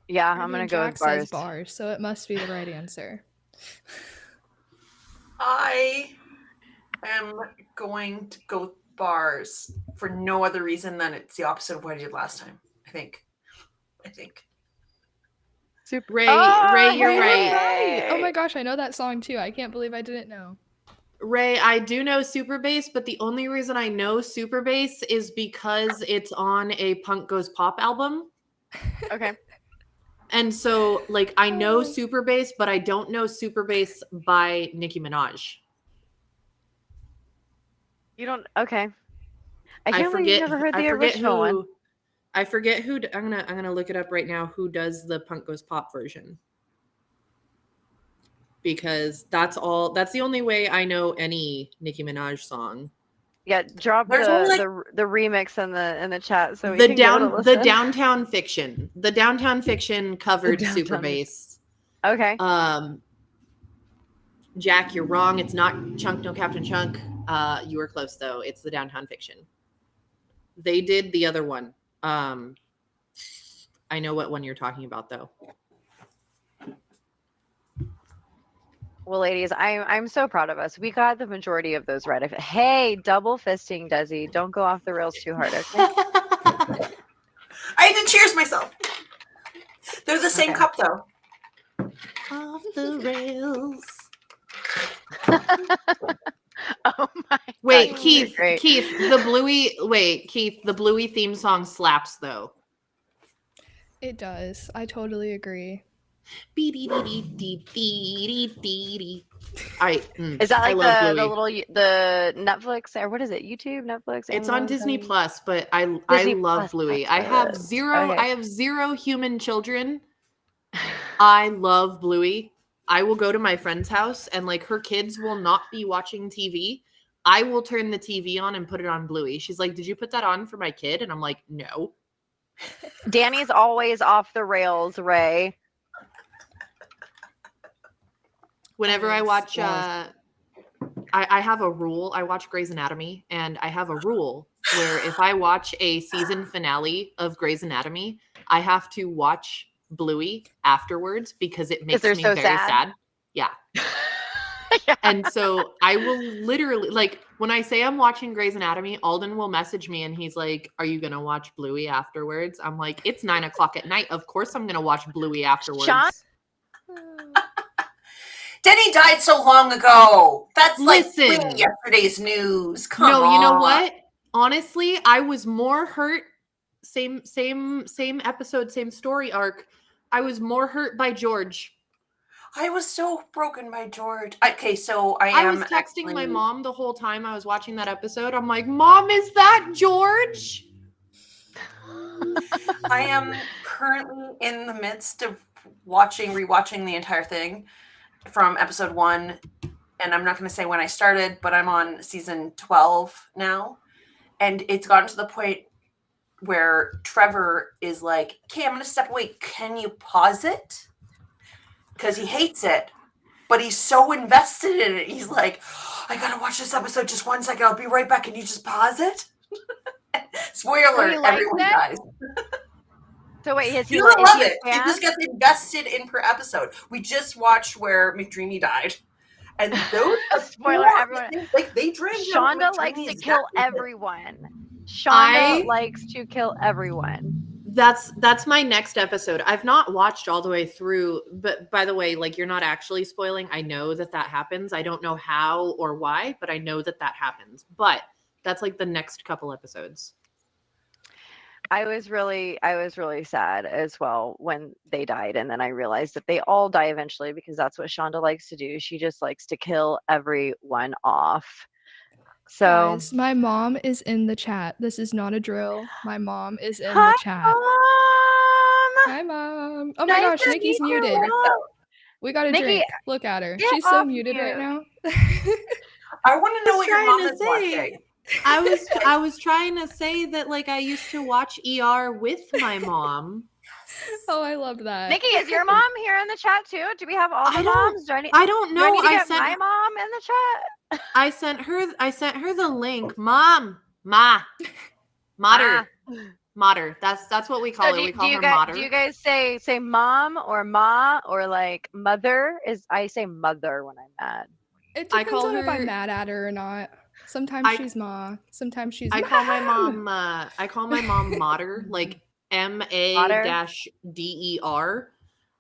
Yeah, I I'm mean, gonna go Jack with bars. says bars, so it must be the right answer. I am going to go bars for no other reason than it's the opposite of what I did last time. I think. Super. Ray, Oh, Ray, you're hey! right. Oh my gosh, I know that song too. I can't believe I didn't know. Ray, I do know Super Bass, but the only reason I know Super Bass is because it's on a Punk Goes Pop album. Okay. And so, like, I know Super Bass, but I don't know Super Bass by Nicki Minaj. You don't. Okay. I can't believe you never heard the original one. I forget who. I'm gonna look it up right now. Who does the Punk Goes Pop version? Because that's the only way I know any Nicki Minaj song. Yeah, drop There's only, like- the remix in the chat so we can give it a The listen. Downtown Fiction. The Downtown Fiction covered The Super Downtown- Bass. Okay. Jack, you're wrong. It's not Chunk No Captain Chunk. You were close though. It's the Downtown Fiction. They did the other one. I know what one you're talking about though. Well, ladies, I'm so proud of us. We got the majority of those right. Hey, double fisting, Desi. Don't go off the rails too hard, okay? I had to cheers myself. They're the same Okay. cup though. Off the rails. Oh my Wait, God, Keith, great. the Bluey theme song slaps though. It does. I totally agree. All right. Is that I like love the Bluey. the Netflix, or what is it? YouTube, Netflix? It's on Amazon, Disney something? Plus, but I Disney love Plus, Bluey. that's I have it. zero. Okay. I have 0 human children. I love Bluey. I will go to my friend's house and like her kids will not be watching TV I will turn the TV on and put it on Bluey. She's like, "Did you put that on for my kid?" And I'm like, "No." Danny's always off the rails, Ray. Whenever I watch, Yes. I have a rule. I watch Grey's Anatomy, and I have a rule where if I watch a season finale of Grey's Anatomy, I have to watch Bluey afterwards because it makes they're me so very sad? sad. Yeah. And so I will literally, like, when I say I'm watching Grey's Anatomy, Alden will message me and he's like, "Are you gonna watch Bluey afterwards?" I'm like, "It's 9:00 at night. Of course I'm gonna watch Bluey afterwards." Sean? Denny died so long ago. That's Listen. like yesterday's news. Come No, on. you know what? Honestly, I was more hurt. Same episode, same story arc. I was more hurt by George. I was so broken by George. Okay, so I was texting my mom the whole time I was watching that episode. I'm like, "Mom, is that George?" I am currently in the midst of rewatching the entire thing from episode 1. And I'm not going to say when I started, but I'm on season 12 now. And it's gotten to the point where Trevor is like, "Okay, I'm going to step away. Can you pause it?" Because he hates it, but he's so invested in it. He's like, "I got to watch this episode. Just 1 second. I'll be right back. Can you just pause it?" Spoiler, he likes everyone it? dies. So wait, is He he doesn't is love he a it. He fan? just gets invested in per episode. We just watched where McDreamy died. And those Spoiler, everyone. they dragged Shonda likes to McDreamy's kill death into it. everyone. Shonda likes to kill everyone. That's my next episode. I've not watched all the way through, but by the way, like, you're not actually spoiling. I know that happens. I don't know how or why, but I know that happens. But that's like the next couple episodes. I was really sad as well when they died, and then I realized that they all die eventually because that's what Shonda likes to do. She just likes to kill everyone off. So Guys, my mom is in the chat. This is not a drill. My mom is in Hi, the chat. Mom! Hi, Mom. Oh my Nice gosh, to Nikki's meet you, muted. Mom. We got a Nikky, drink. Look at her. get She's so off muted right mute. now. I want to know what your trying mom to is say. watching. I was trying to say that, like, I used to watch ER with my mom. Oh, I love that. Nikki, is your mom here in the chat too? Do we have all the I moms? don't know. Do I need to get sent my mom in the chat? I sent her the link. Mom, Mater. Mater. That's what we call her. We call her Mater. Do you guys say mom or ma or like mother? I say mother when I'm mad. It I depends call on if her- I'm mad at her or not. Sometimes she's ma. Sometimes she's I mom. call my mom Mater, like MA-DER.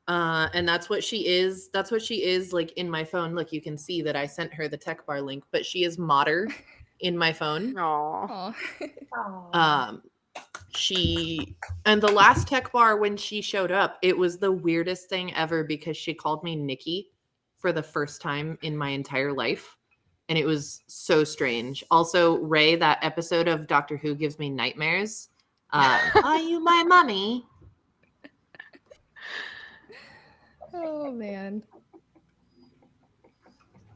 And that's what she is. That's what she is, like, in my phone. Look, you can see that I sent her the tech bar link, but she is Mater in my phone. Aw. Aw. And the last tech bar, when she showed up, it was the weirdest thing ever because she called me Nikky for the first time in my entire life. And it was so strange. Also, Ray, that episode of Doctor Who gives me nightmares. Are you my mummy? Oh, man.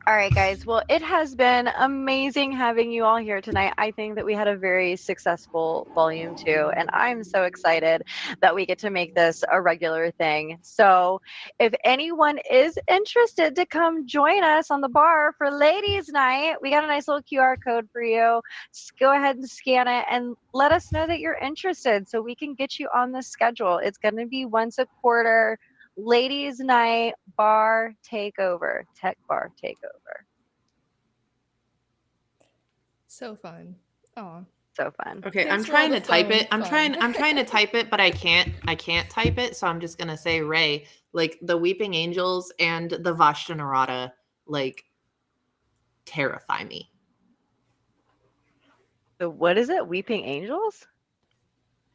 All right, guys. Well, it has been amazing having you all here tonight. I think that we had a very successful volume 2, and I'm so excited that we get to make this a regular thing. So if anyone is interested to come join us on the bar for ladies night, we got a nice little QR code for you. Just go ahead and scan it and let us know that you're interested so we can get you on the schedule. It's going to be once a quarter. Ladies night bar takeover, tech bar takeover. So fun. Oh. So fun. Okay, Thanks I'm for all trying the to type it. fun. I'm trying to type it, but I can't type it, so I'm just gonna say Ray. Like, the Weeping Angels and the Vashta Narada, like, terrify me. So what is it? Weeping Angels?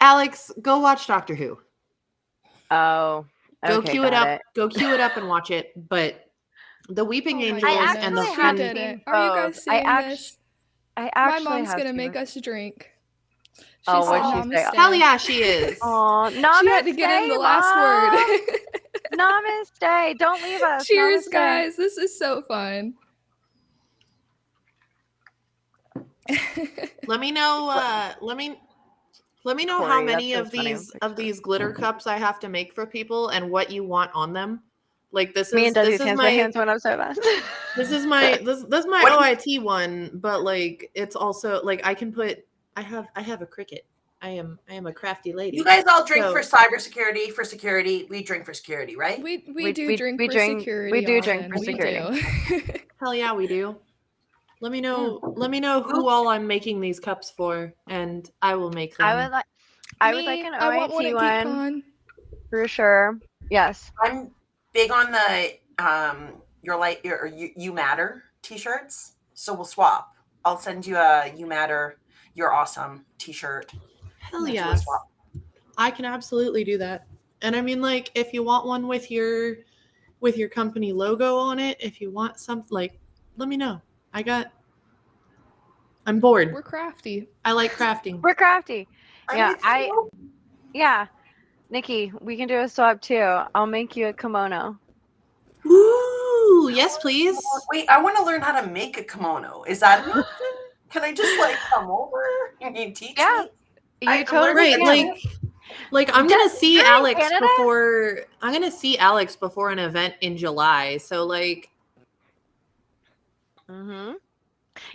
Alex, go watch Doctor Who. Oh. Go okay, queue it got up. Go queue it up and watch it. But the Weeping Oh my Angels I and the actually have She did seen it. Are you guys both. seeing this? I My actually mom's have gonna seen make both. us drink. She Oh, said what'd she say? namaste. hell yeah, she is. Oh, She had to get in the last word. Namaste. Don't leave us. Cheers, Namaste. guys. This is so fun. Let me know. Let me know how Corey, many that's of a funny these glitter cups I have to make for people and what you want on them. Like this Me is and Desi's this is hands, my my hands went up so fast. this is my What- OIT one, but like it's also like I can put I have a cricket. I am a crafty lady. You guys all drink So- for cybersecurity, for security. We drink for security, right? We do drink for security. we do drink for Alden, we security. do. Hell yeah, we do. Let me know who all I'm making these cups for, and I will make them. I would like an I want one OIT at one GeekCon. for sure. Yes. I'm big on the you matter t-shirts, so we'll swap. I'll send you a you matter, you're awesome t-shirt. Hell We'll do a yeah. swap. I can absolutely do that. And I mean, like, if you want one with your company logo on it, if you want something, like, let me know. I'm bored. We're crafty. I like crafting. We're crafty. I'm Yeah, with you. Yeah. Nikki, we can do a swap too. I'll make you a kimono. Ooh, yes, please. Wait, I want to learn how to make a kimono. Is that an option? Can I just like come over and you teach Yeah. me? You I'm totally learning Right, can. like I'm gonna see you're in Alex Canada? before an event in July. So like, Mm-hmm.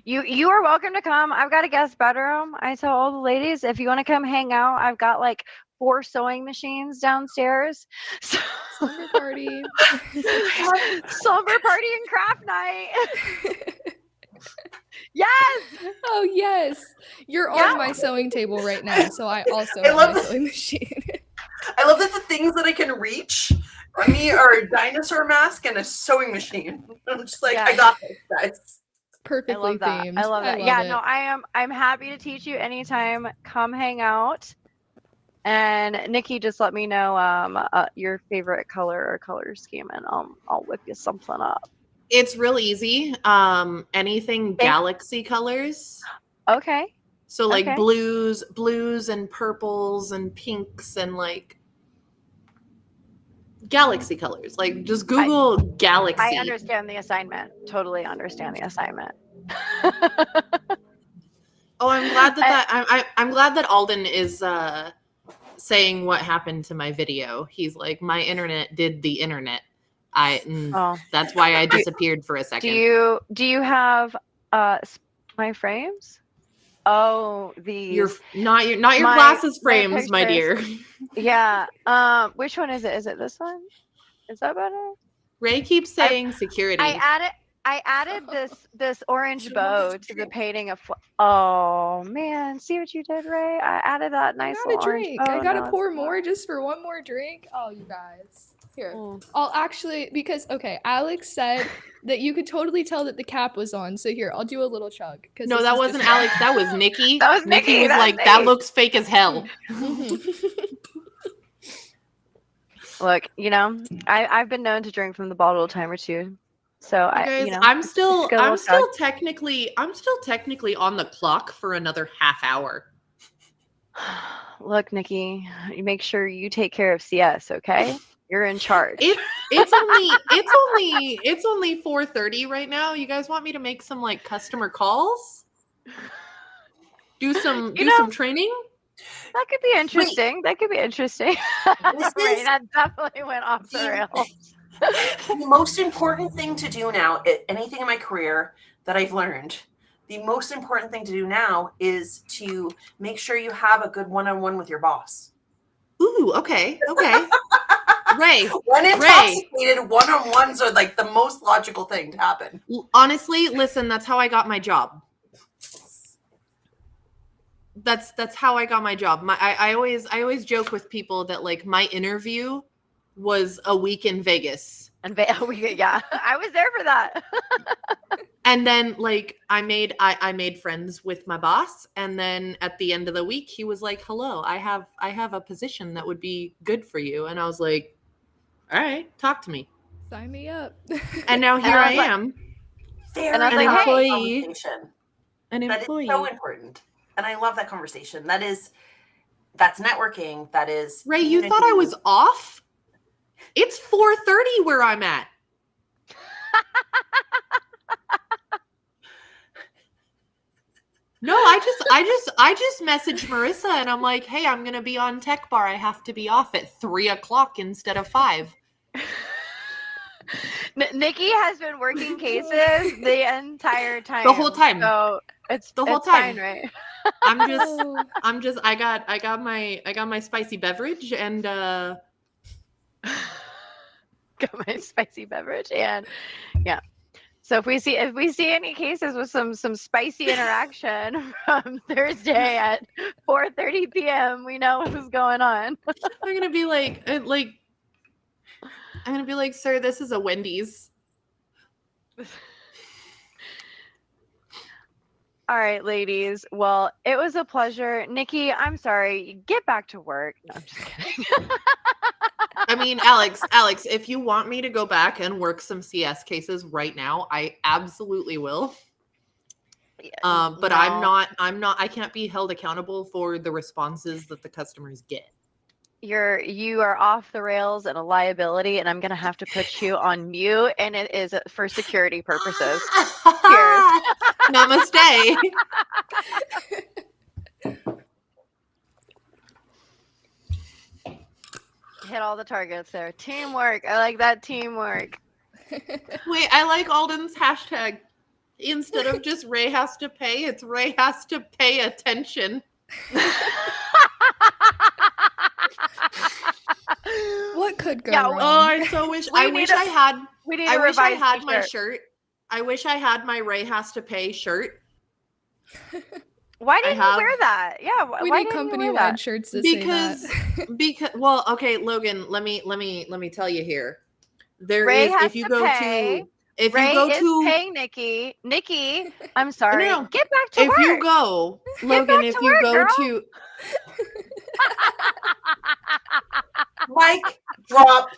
You are welcome to come. I've got a guest bedroom. I tell all the ladies, if you want to come hang out, I've got like 4 sewing machines downstairs. So Slumber party. slumber party and craft night. Yes. Oh yes, you're Yeah. on my sewing table right now, so I also I have love my this. sewing machine. I love that the things that I can reach on me are a dinosaur mask and a sewing machine. I'm just like, I Yeah. got this, guys. I Perfectly love that. themed. I love that. love Yeah, it. no, I'm happy to teach you anytime. Come hang out. And Nikki, just let me know your favorite color or color scheme, and I'll whip you something up. it's real easy. Anything galaxy colors. Okay. So like Okay. blues and purples and pinks and like galaxy colors. Like just Google galaxy. I understand the assignment. Totally understand the assignment. Oh, I'm glad that I'm glad that Alden is saying what happened to my video. He's like, my internet did the internet. Oh. That's why I disappeared for a second. Do you have my frames? Oh, Your these. not your my- glasses my frames, my dear. pictures. Yeah. Which one is it? Is it this one? Is that better? Ray keeps saying security. I added this orange bow to the painting of. Oh man, see what you did, Ray? I added that I nice got a little orange drink. bow. I gotta Now pour it's more black. just for one more drink. Oh, you guys. Here. Mm. I'll actually, because, okay, Alex said that you could totally tell that the cap was on. So here, I'll do a little chug. No, that wasn't Alex. That was Nikki. That was Nikki Nikki, was that's like, me. that looks fake as hell. Look, I've been known to drink from the bottle a time or two. So Guys, I, I'm still got a little technically on the clock for another half hour. Look, Nikki, you make sure you take care of CS, okay? You're in charge. It's only 4:30 right now. You guys want me to make some like customer calls? Do some training? That could be interesting. That could be interesting. This Right, is that definitely went off the rails. the most important thing to do now, anything in my career that I've learned, the most important thing to do now is to make sure you have a good one-on-one with your boss. Ooh, okay. Ray, When intoxicated, one-on-ones are like the most logical thing to happen. honestly, listen, that's how I got my job. That's how I got my job. I always joke with people that like my interview was a week in Vegas. And yeah, I was there for that. And then like I made friends with my boss, and then at the end of the week he was like, "Hello, I have a position that would be good for you." And I was like, "All right, talk to me." Sign me up. And now here I am, And I was an like, hey. employee. Conversation. An That is employee. so important. And I love that conversation. That's networking. That is Ray, you thought I was off? It's 4:30 where I'm at. No, I just messaged Marissa and I'm like, hey, I'm gonna be on Tech Bar. I have to be off at 3:00 instead of 5. Nikki has been working cases the entire time. The whole time. So it's The whole it's time. fine, right? I got my spicy beverage and Got my spicy beverage and yeah. So if we see any cases with some spicy interaction from Thursday at 4:30 p.m., we know what's going on. I'm gonna be like, sir, this is a Wendy's. All right, ladies. Well, it was a pleasure. Nikki, I'm sorry. Get back to work. No, I'm just kidding. I mean, Alex, if you want me to go back and work some CS cases right now, I absolutely will. Yeah, But no. I'm not, I can't be held accountable for the responses that the customers get. You are off the rails and a liability, and I'm gonna have to put you on mute, and it is for security purposes. Cheers. Namaste. Hit all the targets there. Teamwork. I like that teamwork. Wait, I like Alden's hashtag. Instead of just Ray has to pay, it's Ray has to pay attention. What could go Yeah, wrong? Oh, I so wish We I need wish a- I had We need I a wish I revised had my t-shirt. shirt. I wish I had my Ray has to pay shirt. Why didn't have- you wear that? Yeah, we why need didn't you wear company-wide that? shirts to Because say that. because well, okay, Logan, let me tell you here. There Ray is has if you to go pay. to if Ray you go is to paying Nikki. Nikki, I'm sorry. No. Get back to if work. you go Logan, back if to you work, go girl. to Mic drop.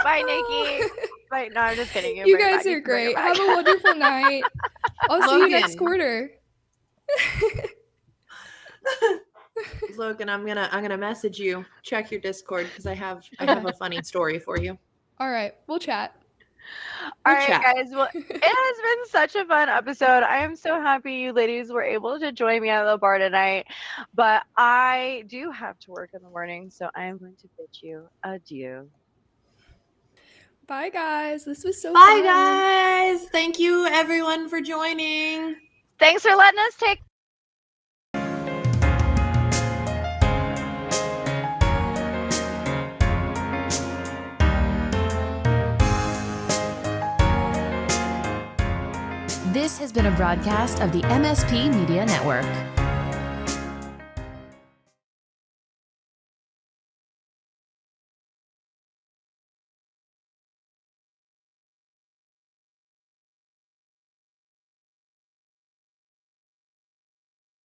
Bye, Nikki. Bye. No, I'm just kidding. You Bring it guys back. You are can bring it great. Have back. a wonderful night. I'll see you next Logan. quarter. Logan, I'm gonna message you. Check your Discord because I have a funny story for you. All right, we'll chat. All We'll right, chat. guys. Well, it has been such a fun episode. I am so happy you ladies were able to join me at the bar tonight. But I do have to work in the morning, so I am going to bid you adieu. Bye, guys. This was so Bye, fun. guys. Thank you, everyone, for joining. Thanks for letting us take. This has been a broadcast of the MSP Media Network.